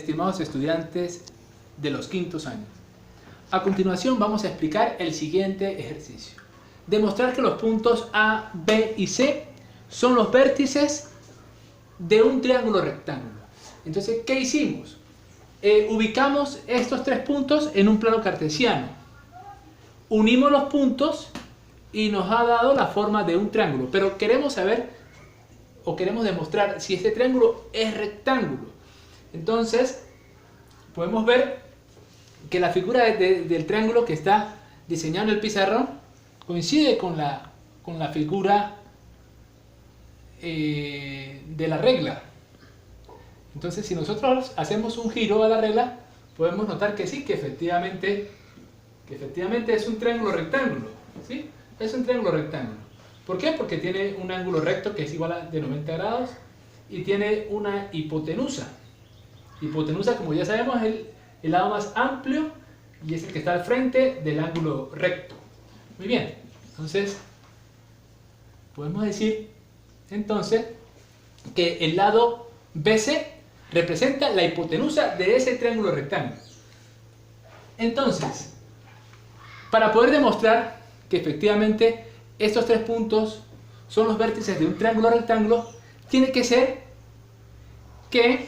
estimados estudiantes de los quintos años. A continuación vamos a explicar el siguiente ejercicio. Demostrar que los puntos A, B y C son los vértices de un triángulo rectángulo. Entonces, ¿qué hicimos? Ubicamos estos tres puntos en un plano cartesiano. Unimos los puntos y nos ha dado la forma de un triángulo. Pero queremos saber o queremos demostrar si este triángulo es rectángulo. Entonces, podemos ver que la figura del triángulo que está diseñado en el pizarrón coincide con la figura de la regla. Entonces, si nosotros hacemos un giro a la regla, podemos notar que sí, que efectivamente es un triángulo rectángulo. ¿Sí? Es un triángulo rectángulo. ¿Por qué? Porque tiene un ángulo recto que es igual a de 90 grados y tiene una hipotenusa. Hipotenusa, como ya sabemos, es el lado más amplio y es el que está al frente del ángulo recto. Muy bien, entonces podemos decir entonces que el lado BC representa la hipotenusa de ese triángulo rectángulo. Entonces, para poder demostrar que efectivamente estos tres puntos son los vértices de un triángulo rectángulo, tiene que ser que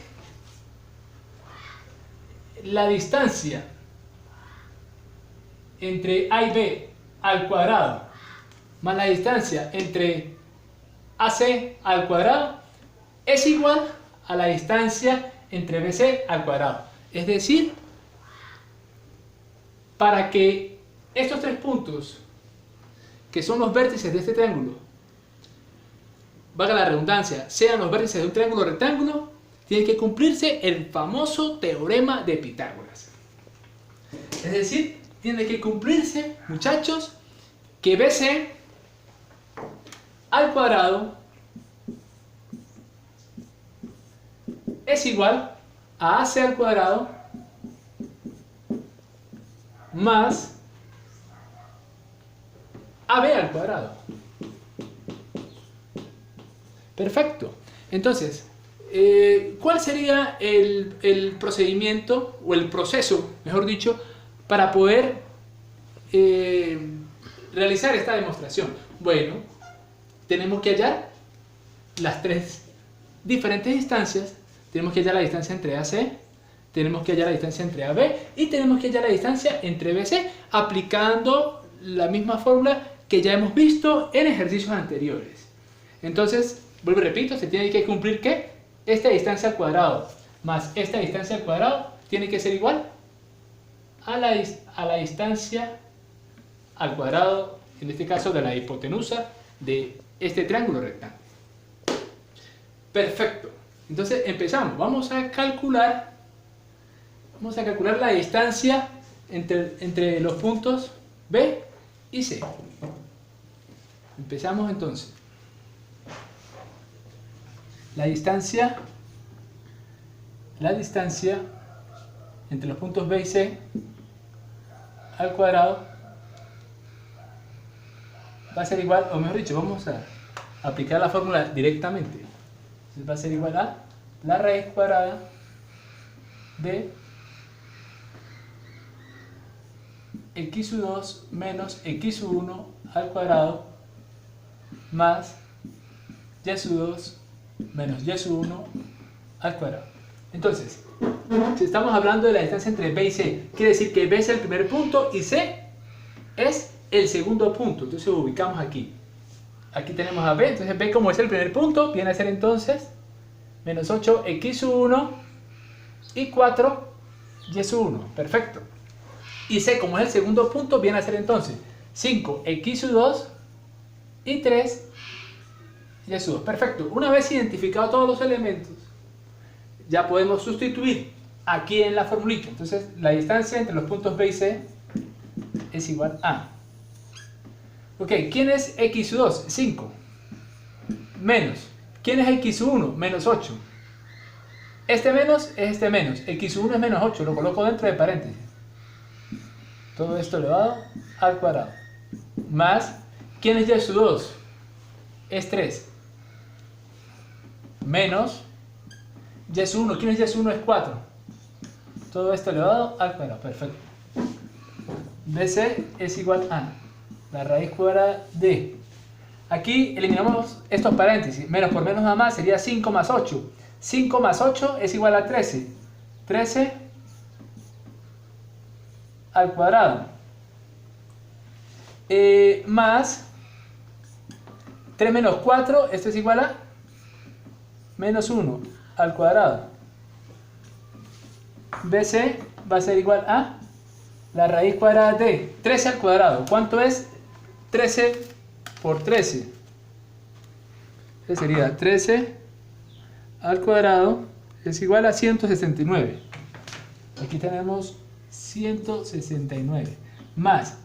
la distancia entre A y B al cuadrado más la distancia entre AC al cuadrado es igual a la distancia entre BC al cuadrado. Es decir, para que estos tres puntos, que son los vértices de este triángulo, valga la redundancia, sean los vértices de un triángulo rectángulo, tiene que cumplirse el famoso teorema de Pitágoras. Es decir, tiene que cumplirse, muchachos, que BC al cuadrado es igual a AC al cuadrado más AB al cuadrado. Perfecto. Entonces, ¿cuál sería el procedimiento o el proceso, mejor dicho, para poder realizar esta demostración? Bueno, tenemos que hallar las tres diferentes distancias. Tenemos que hallar la distancia entre AC, tenemos que hallar la distancia entre AB y tenemos que hallar la distancia entre BC aplicando la misma fórmula que ya hemos visto en ejercicios anteriores. Entonces, vuelvo y repito, se tiene que cumplir que esta distancia al cuadrado más esta distancia al cuadrado tiene que ser igual a la distancia al cuadrado, en este caso de la hipotenusa de este triángulo rectángulo. Perfecto. Entonces empezamos. Vamos a calcular la distancia entre los puntos B y C. Empezamos entonces. La distancia entre los puntos B y C al cuadrado va a ser igual, o mejor dicho, vamos a aplicar la fórmula directamente. Entonces va a ser igual a la raíz cuadrada de x2 menos x1 al cuadrado más y2 menos y1 al cuadrado. Entonces, si estamos hablando de la distancia entre B y C, quiere decir que B es el primer punto y C es el segundo punto. Entonces lo ubicamos aquí. Aquí tenemos a B, entonces B como es el primer punto, viene a ser entonces menos 8x1 y 4y1. Perfecto. Y C como es el segundo punto, viene a ser entonces 5x2 y 3y2. Perfecto. Una vez identificados todos los elementos, ya podemos sustituir aquí en la formulita. Entonces la distancia entre los puntos B y C es igual a... Ok, ¿quién es x2? 5. Menos. ¿Quién es x1? Menos 8. Este menos es este menos. x1 es menos 8. Lo coloco dentro de paréntesis. Todo esto elevado al cuadrado. Más. ¿Quién es y2? Es 3. Menos y1. ¿Quién es y1? Es 4. Todo esto elevado al cuadrado. Perfecto. BC es igual a la raíz cuadrada de... Aquí eliminamos estos paréntesis. Menos por menos nada más sería 5 más 8. 5 más 8 es igual a 13. 13 al cuadrado. Más 3 menos 4, esto es igual a menos 1 al cuadrado. BC va a ser igual a la raíz cuadrada de 13 al cuadrado. ¿Cuánto es 13 por 13? Este sería 13 al cuadrado es igual a 169. Aquí tenemos 169. Más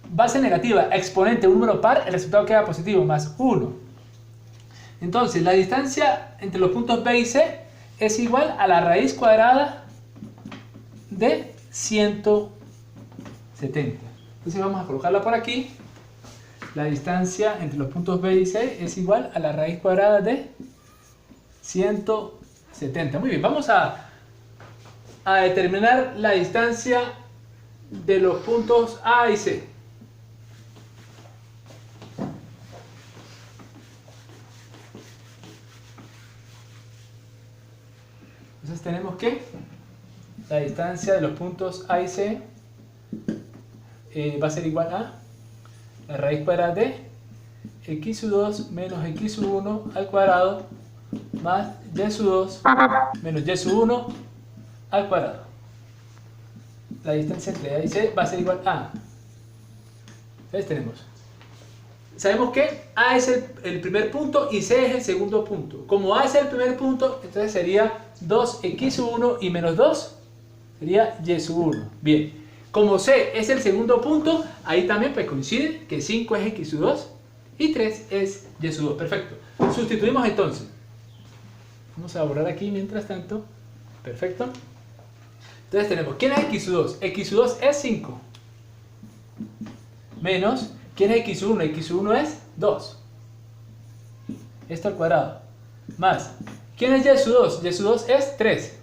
base negativa, exponente, un número par, el resultado queda positivo, más 1. Entonces, la distancia entre los puntos B y C es igual a la raíz cuadrada de 170. Entonces vamos a colocarla por aquí. La distancia entre los puntos B y C es igual a la raíz cuadrada de 170. Muy bien, vamos a determinar la distancia de los puntos A y C. Entonces tenemos que la distancia de los puntos A y C va a ser igual a la raíz cuadrada de x sub 2 menos x sub 1 al cuadrado más y sub 2 menos y sub 1 al cuadrado. La distancia entre A y C va a ser igual a... Entonces tenemos... Sabemos que A es el primer punto y C es el segundo punto. Como A es el primer punto, entonces sería 2x sub 1 y menos 2 sería y sub 1. Bien. Como C es el segundo punto, ahí también pues coincide que 5 es x sub 2 y 3 es y sub 2. Perfecto. Sustituimos entonces. Vamos a borrar aquí mientras tanto. Perfecto. Entonces tenemos, ¿quién es x sub 2? X sub 2 es 5. Menos, ¿quién es x sub 1? X sub 1 es 2. Esto al cuadrado. Más, ¿quién es y sub 2? Y sub 2 es 3.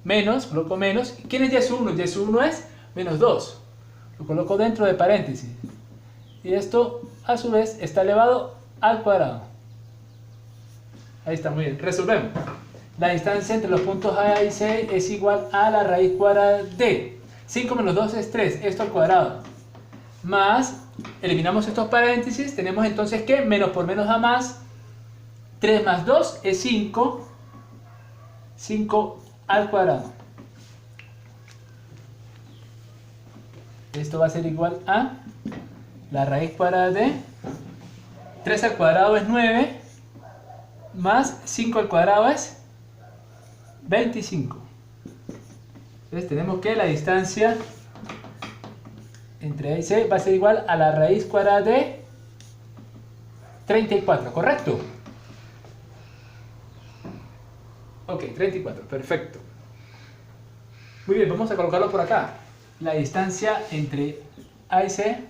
Menos, coloco menos. ¿Quién es y sub 1? Y sub 1 es menos 2. Lo coloco dentro de paréntesis. Y esto, a su vez, está elevado al cuadrado. Ahí está, muy bien. Resolvemos. La distancia entre los puntos A y C es igual a la raíz cuadrada de 5 menos 2 es 3, esto al cuadrado. Más, eliminamos estos paréntesis, tenemos entonces que menos por menos da más. 3 más 2 es 5. 5 al cuadrado. Esto va a ser igual a la raíz cuadrada de 3 al cuadrado es 9. Más 5 al cuadrado es 25. Entonces tenemos que la distancia entre A y C va a ser igual a la raíz cuadrada de 34, ¿correcto? Ok, 34, perfecto. Muy bien, vamos a colocarlo por acá. La distancia entre A y C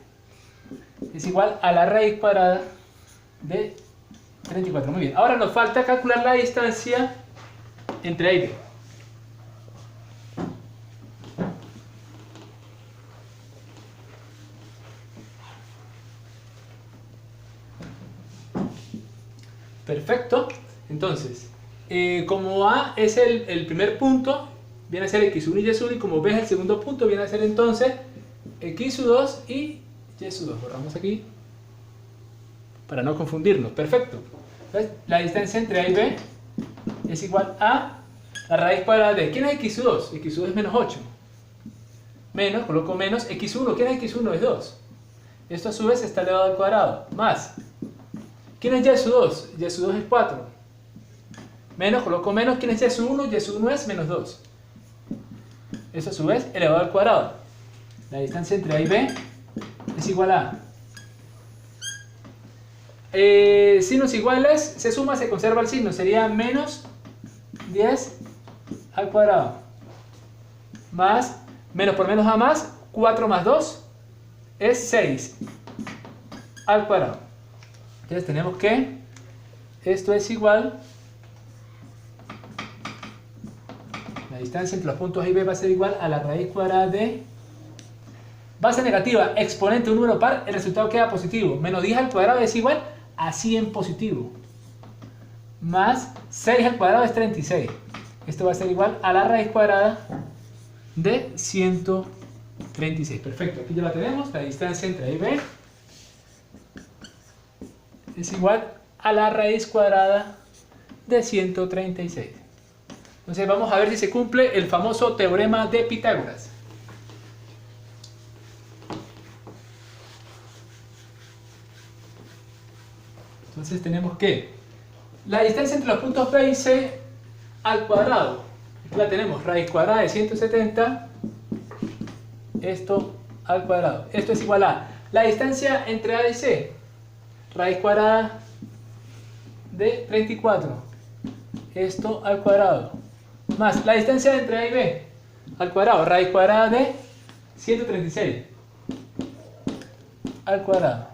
es igual a la raíz cuadrada de 34. Muy bien, ahora nos falta calcular la distancia entre A y B. Perfecto. Entonces, como A es el primer punto, viene a ser x1 y y1, y como B es el segundo punto, viene a ser entonces x2 y y2. Borramos aquí para no confundirnos. Perfecto. Entonces, la distancia entre A y B es igual a la raíz cuadrada de... ¿Quién es x2? x2 es menos 8. Menos, coloco menos, x1. ¿Quién es x1? Es 2. Esto a su vez está elevado al cuadrado. Más. ¿Quién es y sub 2? Y sub 2 es 4. Menos, coloco menos. ¿Quién es y sub 1? Y sub 1 es menos 2. Esto a su vez elevado al cuadrado. La distancia entre A y B es igual a... signos iguales, se suma, se conserva el signo. Sería menos 10 al cuadrado. Más, menos por menos a más, 4 más 2 es 6 al cuadrado. Entonces tenemos que esto es igual, la La distancia entre los puntos A y B va a ser igual a la raíz cuadrada de base negativa, exponente de un número par, el resultado queda positivo. Menos 10 al cuadrado es igual a 100 positivo. Más 6 al cuadrado es 36. Esto va a ser igual a la raíz cuadrada de 136. Perfecto, aquí ya la tenemos. La distancia entre A y B es igual a la raíz cuadrada de 136. Entonces vamos a ver si se cumple el famoso teorema de Pitágoras. Entonces tenemos que la distancia entre los puntos B y C al cuadrado, aquí la tenemos, raíz cuadrada de 170, esto al cuadrado. Esto es igual a la distancia entre A y C, raíz cuadrada de 34, esto al cuadrado, más la distancia entre A y B al cuadrado, raíz cuadrada de 136 al cuadrado.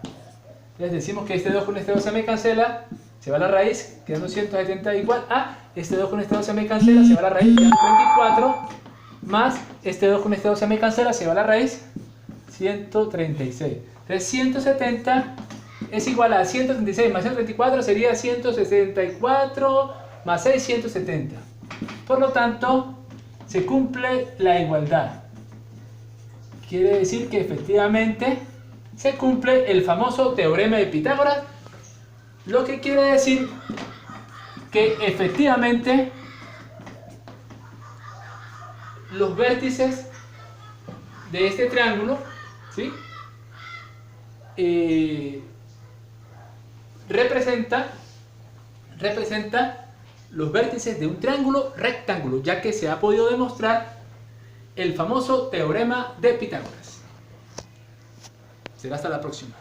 Entonces decimos que este 2 con este 2 se me cancela, se va a la raíz, quedando 170 igual a este 2 con este 2 se me cancela, se va a la raíz, quedando 34, más este 2 con este 2 se me cancela, se va a la raíz, 136. Entonces 170 es igual a 136 más 134 sería 164 más 6, 170. Por lo tanto, se cumple la igualdad. Quiere decir que efectivamente se cumple el famoso teorema de Pitágoras, lo que quiere decir que efectivamente los vértices de este triángulo, ¿sí? representa los vértices de un triángulo rectángulo, ya que se ha podido demostrar el famoso teorema de Pitágoras. Será hasta la próxima.